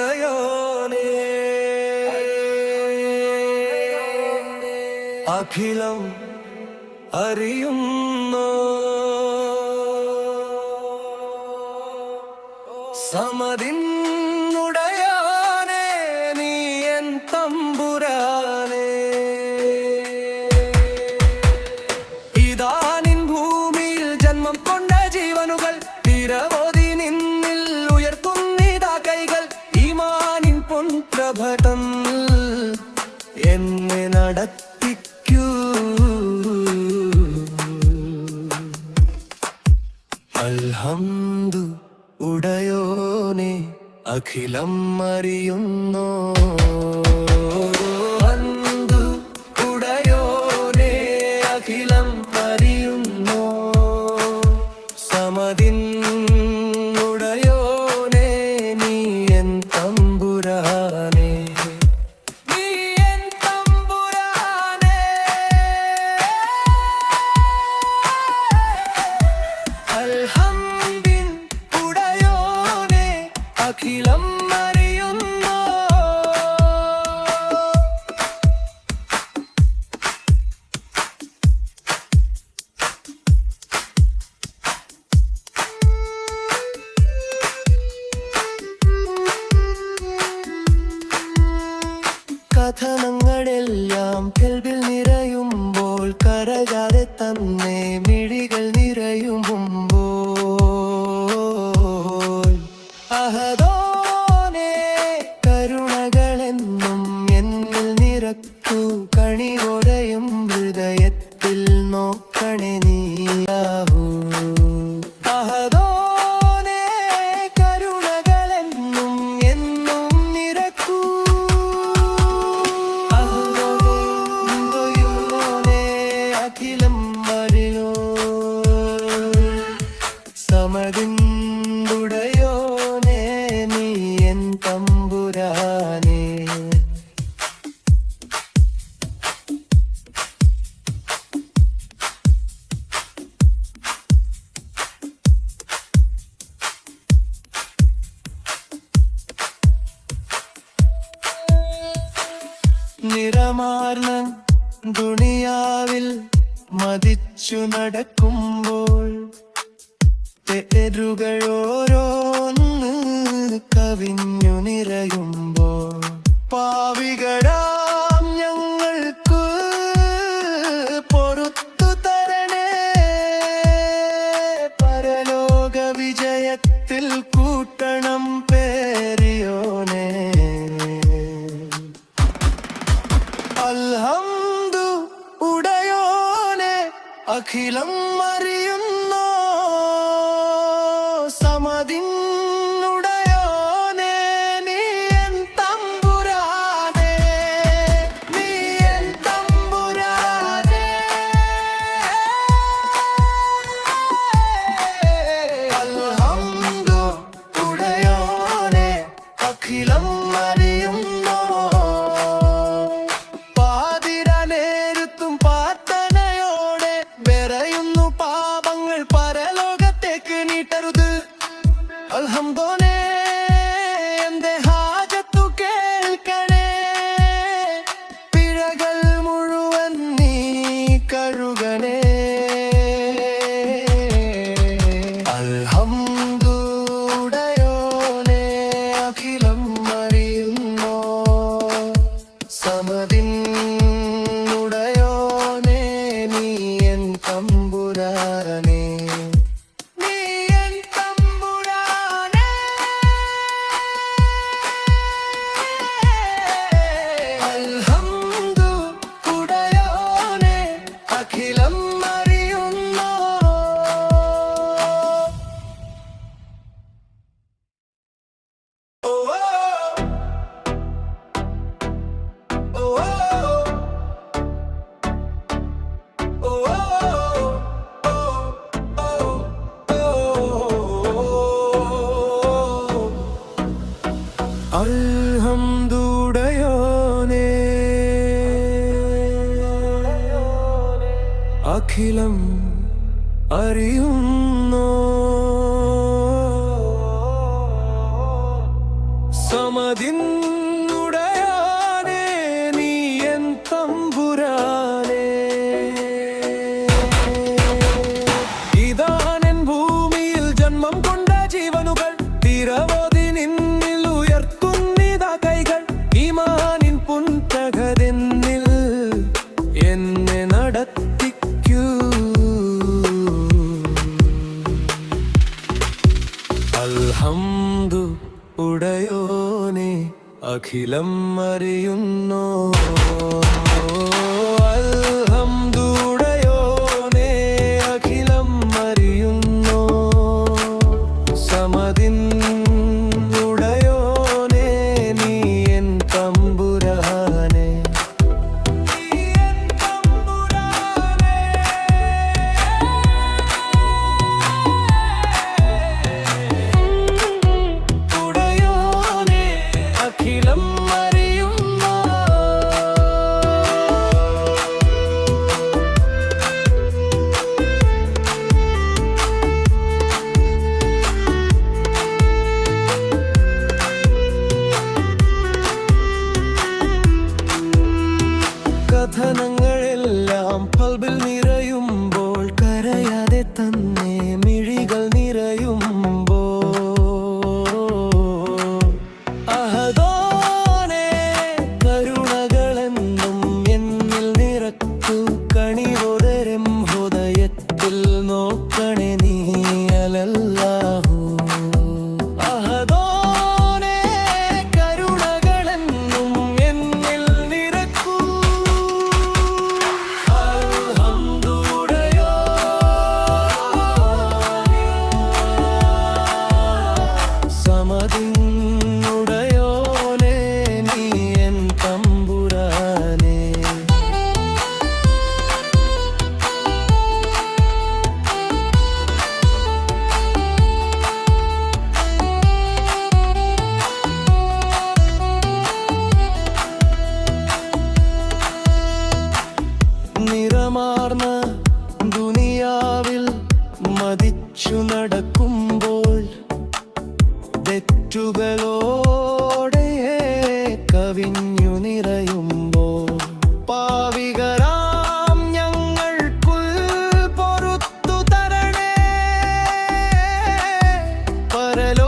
അൽഹംദുലില്ലാഹ് അഖിലം അറിയുന്നു സമദിന്നുടയാനേ നീ എൻ തമ്പുരാനേ ഇതാ നിൻ ഭൂമിയിൽ ജന്മം കൊണ്ട ജീവനുകൾ നിരവധി നിന്നിൽ ഉയർത്തുന്നിതാ കൈകൾ ഈമാനിൻ പൊൻപ്രഭടം എന്നെ നടത്തിക്കൂ അൽഹംദു ഉടയോനെ അഖിലം അറിയുന്നോ അന്തു ഉടയോനെ അഖിലം അറിയുന്നോ സമദിൻ ഉടയോനെ നീ എൻ തമ്പുരാനേ അഖിലം അറിയുന്നോ കഥനങ്ങളെല്ലാം കൽവിൽ നിറയുമ്പോൾ കരകാതെ തന്നെ മിഴികൾ നിറയുമ്പോൾ അഹദോനെ കരുണകളെന്നും എന്നിൽ നിറക്കൂ കണികൊടയും ഹൃദയത്തിൽ നോക്കണേ നീയാവൂ അഹദോനെ കരുണകളെന്നും എന്നും നിറക്കൂ അഹദോനെ അഖിലം അറിയോ സമദിൻ തമ്പുരാനേ നിറമാർന്ന ദുനിയാവിൽ മതിച്ചു നടക്കുമ്പോൾ തെരുകളോരോന്ന് കവിഞ്ഞു നിറയുമ്പോൾ പാവികളാം ഞങ്ങൾക്ക് പൊറുത്തു തരണേ പരലോക വിജയത്തിൽ കൂട്ടണം പേരിയോനെ അൽഹംദു ഉടയോനെ അഖിലം അറിയുന്നോ സമദിൻ ഉടയോനെ നീ എൻ തമ്പുരാനേ നീ എൻ തമ്പുരാനേ അൽഹംദു ഉടയോനെ അഖിലം അറിയുന്നോ പാതിരനേരത്തും പ്രാർത്ഥനയോടെ വിറയുന്നു പാപങ്ങൾ പരലോകത്തേക്ക് നീട്ടരുത് അൽഹംദോനെ എന്റെ ഹാജത്തു കേൾക്കണേ പിഴകൾ മുഴുവൻ നീ കഴുകണേ അൽഹംദു ഉടയോനെ അഖിലം അറിയുന്നോ സമദിൻ ഉടയോനെ നീ എൻ തമ്പുരാനേ നീ എൻ തമ്പുരാനേ അഖിലം അറിയുന്നു. സമതിന്നുടയാനേ നീ എൻ തമ്പുരാനേ. ഇതാനെൻ ഭൂമിയിൽ ജന്മം കൊണ്ട ജീവനുകൾ തിരവോതി നിന്നിൽ ഉയർത്തുന്നിതാ കൈകൾ. ഈമാനിൻ പുൻതകതെന്നിൽ എന്നെ നടത്തിക്കൂ. അൽഹംദു ഉടയോനെ അഖിലം അറിയുന്നു. അൽഹംദു ഉടയോനെ അഖിലം അറിയുന്നു. സമതിൻ ഉടയോനെ നീ എൻ തമ്പുരാനെ. അഖിലം അറിയുന്നു. കഥനങ്ങളെല്ലാം പൽബിൽ നിറയുമ്പോൾ കരയാതെ തന്നെ മിഴികൾ നിറയുമ്പോൾ അഹദോനെ കരുണകളെന്നും എന്നിൽ നിറക്കൂ. കണിവോതരം ഹൃദയത്തിൽ നോക്കണേ നീ അലല്ലാഹു. അഹദോനെ കരുണകളെന്നും എന്നിൽ നിറക്കൂ. അൽഹംദുലില്ലാ സമതിൻ ഉടയോനെ നീ എൻ തമ്പുരാനെ. നിറമാർന്ന ദുനിയാവിൽ മതിച്ചു നടക്കുമ്പോൾ തെറ്റുകളോടെ കവിഞ്ഞു നിറയുമ്പോൾ പാവികരാം ഞങ്ങൾക്കുൾ പൊറുത്തു തരണേ. പരലോ